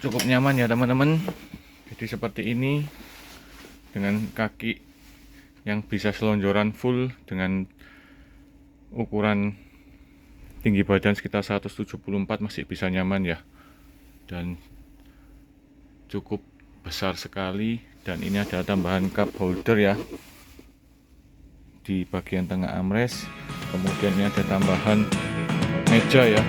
cukup nyaman ya teman-teman. Jadi seperti ini dengan kaki yang bisa selonjoran full dengan ukuran tinggi badan sekitar 174 masih bisa nyaman ya, dan cukup besar sekali. Dan ini ada tambahan cup holder ya di bagian tengah armrest. Kemudian ini ada tambahan meja ya.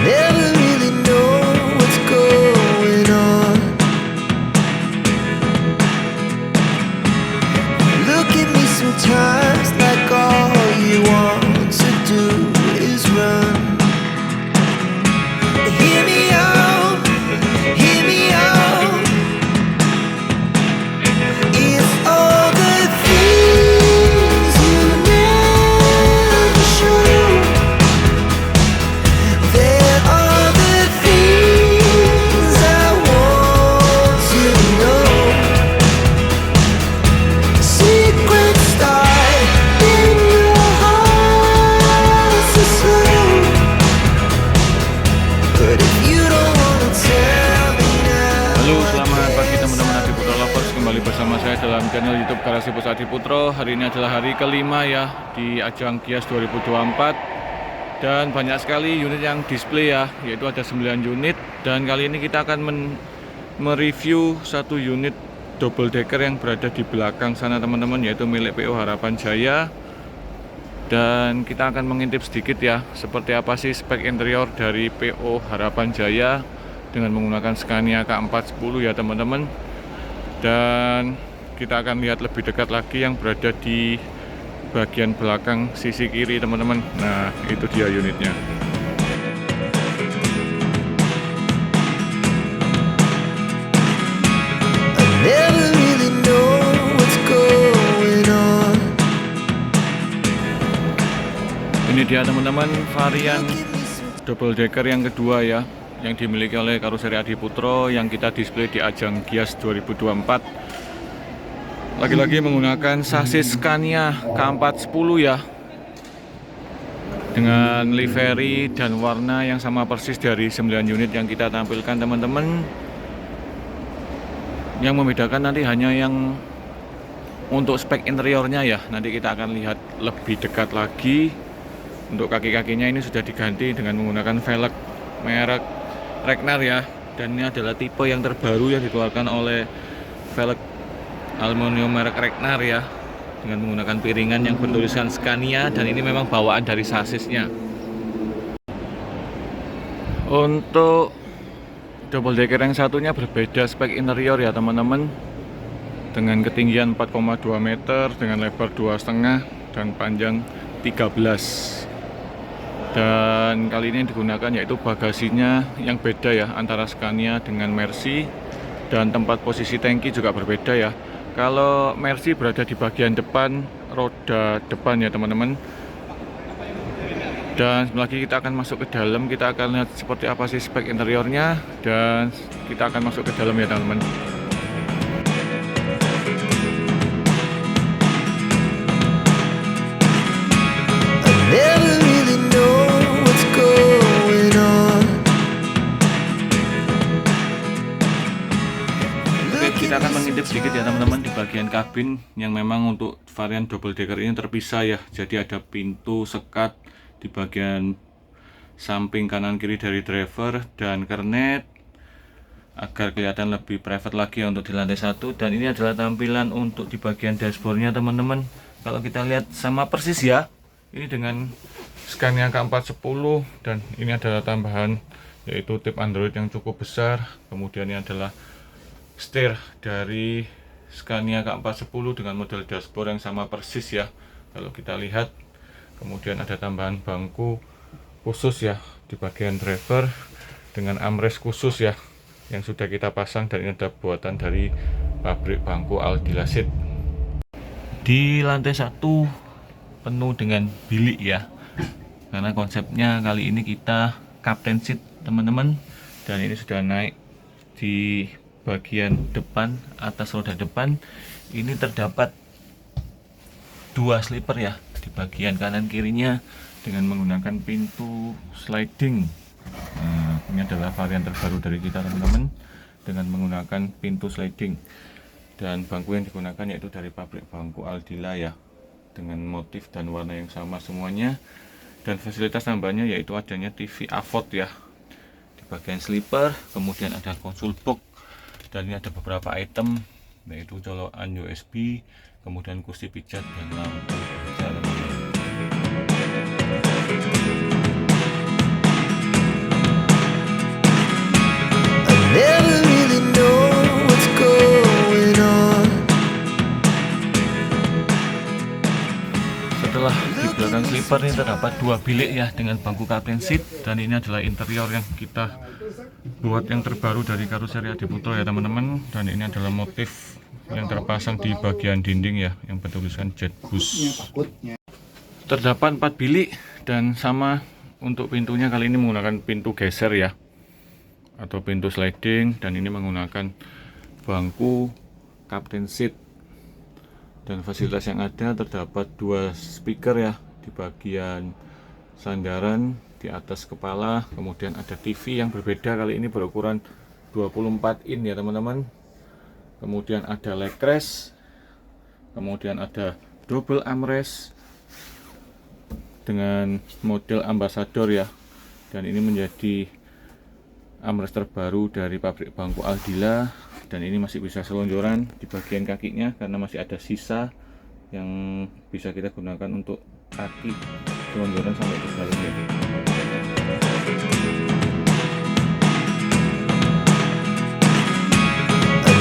Never really know what's going on. Look at me sometimes like all you want to do is run. Hear me out, hear me out. It's all the things you never show. There are the things I want to know. Secrets start in your heart so slow. But if you don't wanna tell me now. Halo, selamat pagi teman-teman Adi Putro Lovers. Kembali bersama saya dalam channel YouTube Garasi Bos Adi Putro. Hari ini adalah hari kelima ya di ajang Gias 2024. Dan banyak sekali unit yang display ya, yaitu ada 9 unit. Dan kali ini kita akan mereview satu unit double decker yang berada di belakang sana teman-teman, yaitu milik PO Harapan Jaya. Dan kita akan mengintip sedikit ya, seperti apa sih spek interior dari PO Harapan Jaya dengan menggunakan Scania K410 ya teman-teman. Dan kita akan lihat lebih dekat lagi yang berada di bagian belakang sisi kiri teman-teman. Nah, itu dia unitnya. Never really know what's going on. Ini dia teman-teman varian double decker yang kedua ya, yang dimiliki oleh Karoseri Adi Putro yang kita display di ajang Gias 2024. Lagi-lagi menggunakan sasis Scania K410 ya, dengan livery dan warna yang sama persis dari 9 unit yang kita tampilkan teman-teman. Yang membedakan nanti hanya yang untuk spek interiornya ya, nanti kita akan lihat lebih dekat lagi. Untuk kaki-kakinya ini sudah diganti dengan menggunakan velg merek Regnar ya, dan ini adalah tipe yang terbaru yang dikeluarkan oleh velg aluminium merek Regnar ya, dengan menggunakan piringan yang bertuliskan Scania, dan ini memang bawaan dari sasisnya. Untuk double decker yang satunya berbeda spek interior ya teman-teman, dengan ketinggian 4,2 meter dengan lebar 2,5 dan panjang 13. Dan kali ini digunakan yaitu bagasinya yang beda ya antara Scania dengan Mercy, dan tempat posisi tangki juga berbeda ya. Kalau Mercy berada di bagian depan, roda depan ya teman-teman. Dan lagi kita akan masuk ke dalam, kita akan lihat seperti apa sih spek interiornya, dan kita akan masuk ke dalam ya teman-teman. Never really know what's going on. Oke, kita akan mengintip sedikit ya teman-teman di bagian kabin, yang memang untuk varian double decker ini terpisah ya. Jadi ada pintu sekat di bagian samping kanan kiri dari driver dan kernet agar kelihatan lebih private lagi ya untuk di lantai 1. Dan ini adalah tampilan untuk di bagian dashboardnya teman-teman. Kalau kita lihat sama persis ya, ini dengan Scania K410, dan ini adalah tambahan yaitu tip Android yang cukup besar. Kemudian ini adalah setir dari Scania K410 dengan model dashboard yang sama persis ya kalau kita lihat. Kemudian ada tambahan bangku khusus ya di bagian driver dengan armrest khusus ya yang sudah kita pasang, dan ini ada buatan dari pabrik bangku Aldilasit. Di lantai 1 penuh dengan bilik ya, karena konsepnya kali ini kita captain seat teman-teman. Dan ini sudah naik di bagian depan, atas roda depan ini terdapat 2 slipper ya di bagian kanan kirinya, dengan menggunakan pintu sliding. Nah, ini adalah varian terbaru dari kita teman-teman, dengan menggunakan pintu sliding. Dan bangku yang digunakan yaitu dari pabrik bangku Aldila ya, dengan motif dan warna yang sama semuanya. Dan fasilitas tambahannya yaitu adanya TV AVOD ya di bagian sleeper, kemudian ada konsol box, dan ini ada beberapa item yaitu colokan USB, kemudian kursi pijat dan lampu hijau. Never really know what's going on. Setelah di belakang sleeper ini terdapat 2 bilik ya dengan bangku captain seat, dan ini adalah interior yang kita buat yang terbaru dari karoseri Adi Putro ya teman-teman. Dan ini adalah motif yang terpasang di bagian dinding ya, yang bertuliskan Jetbus. Terdapat 4 bilik, dan sama untuk pintunya kali ini menggunakan pintu geser ya, atau pintu sliding, dan ini menggunakan bangku captain seat. Dan fasilitas yang ada terdapat 2 speaker ya di bagian sandaran di atas kepala, kemudian ada TV yang berbeda, kali ini berukuran 24 in ya teman-teman. Kemudian ada leg rest, kemudian ada double armrest dengan model ambassador ya, dan ini menjadi armrest terbaru dari pabrik bangku Aldila. Dan ini masih bisa selonjoran di bagian kakinya karena masih ada sisa yang bisa kita gunakan untuk kaki selonjoran sampai ke dalam ya.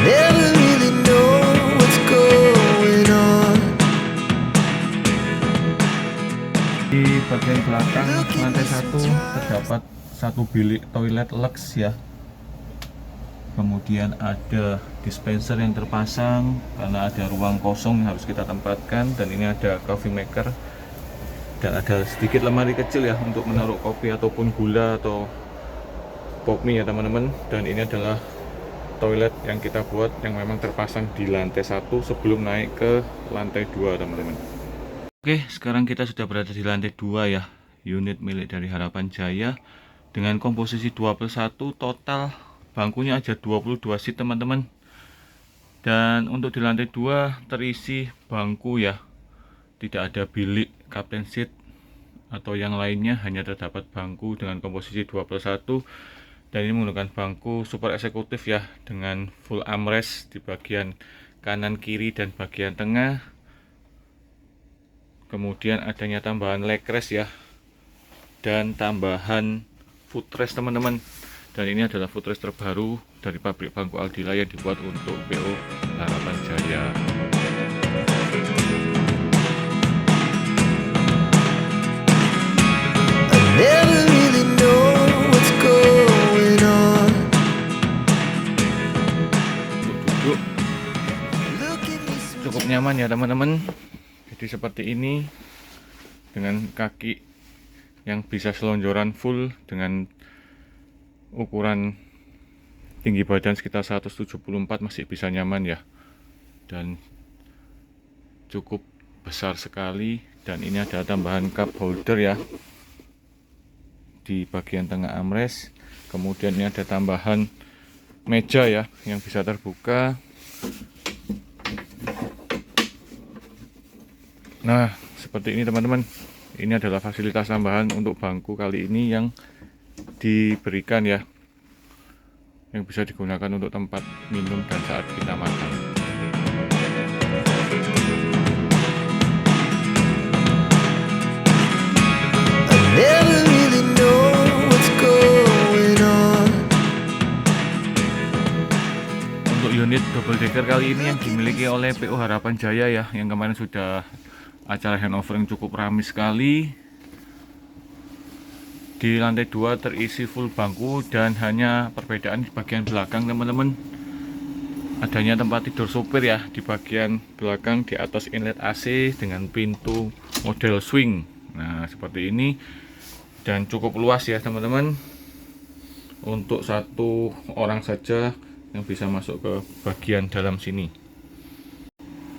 Never really know what's going on. Di bagian belakang lantai 1 terdapat 1 bilik toilet lux ya. Kemudian ada dispenser yang terpasang karena ada ruang kosong yang harus kita tempatkan, dan ini ada coffee maker, dan ada sedikit lemari kecil ya untuk menaruh kopi ataupun gula atau pop mie ya teman-teman. Dan ini adalah toilet yang kita buat yang memang terpasang di lantai 1 sebelum naik ke lantai 2 teman-teman. Oke, sekarang kita sudah berada di lantai 2 ya, unit milik dari Harapan Jaya dengan komposisi 2+1, total bangkunya ada 22 seat teman-teman. Dan untuk di lantai 2 terisi bangku ya, tidak ada bilik captain seat atau yang lainnya, hanya terdapat bangku dengan komposisi 2+1. Dan ini menggunakan bangku super eksekutif ya, dengan full armrest di bagian kanan kiri dan bagian tengah. Kemudian adanya tambahan leg rest ya, dan tambahan footrest teman-teman. Dan ini adalah footrest terbaru dari pabrik bangku Aldila yang dibuat untuk PO Harapan Jaya. Never really know what's going on. Untuk duduk cukup nyaman ya teman-teman. Jadi seperti ini, dengan kaki yang bisa selonjoran full, dengan ukuran tinggi badan sekitar 174 masih bisa nyaman ya, dan cukup besar sekali. Dan ini ada tambahan cup holder ya di bagian tengah armrest. Kemudian ini ada tambahan meja ya yang bisa terbuka. Nah, seperti ini teman-teman. Ini adalah fasilitas tambahan untuk bangku kali ini yang diberikan ya, yang bisa digunakan untuk tempat minum dan saat kita makan. Never really know what's going on. Untuk unit double decker kali ini yang dimiliki oleh PO Harapan Jaya ya, yang kemarin sudah acara handover yang cukup ramai sekali. Di lantai 2 terisi full bangku, dan hanya perbedaan di bagian belakang teman-teman, adanya tempat tidur sopir ya di bagian belakang, di atas inlet AC dengan pintu model swing. Nah seperti ini, dan cukup luas ya teman-teman, untuk 1 orang saja yang bisa masuk ke bagian dalam sini.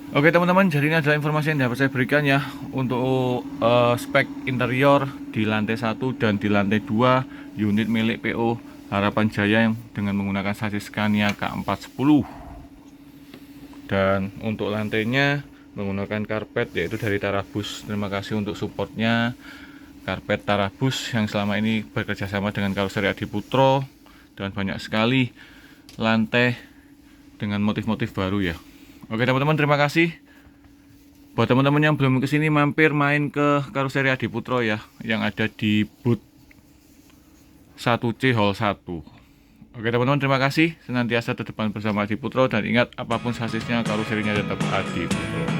Oke teman-teman, jadi ini adalah informasi yang dapat saya berikan ya untuk spek interior di lantai 1 dan di lantai 2 unit milik PO Harapan Jaya yang dengan menggunakan sasis Scania K410. Dan untuk lantainya menggunakan karpet yaitu dari Tarabus. Terima kasih untuk supportnya karpet Tarabus yang selama ini bekerja sama dengan Karoseri Adiputro, dan banyak sekali lantai dengan motif-motif baru ya. Oke teman-teman, terima kasih. Buat teman-teman yang belum kesini, mampir main ke Karoseri Adiputro ya, yang ada di booth 1C Hall 1. Oke teman-teman, terima kasih. Senantiasa terdepan bersama Adiputro, dan ingat apapun sasisnya, karoserinya tetap Adiputro.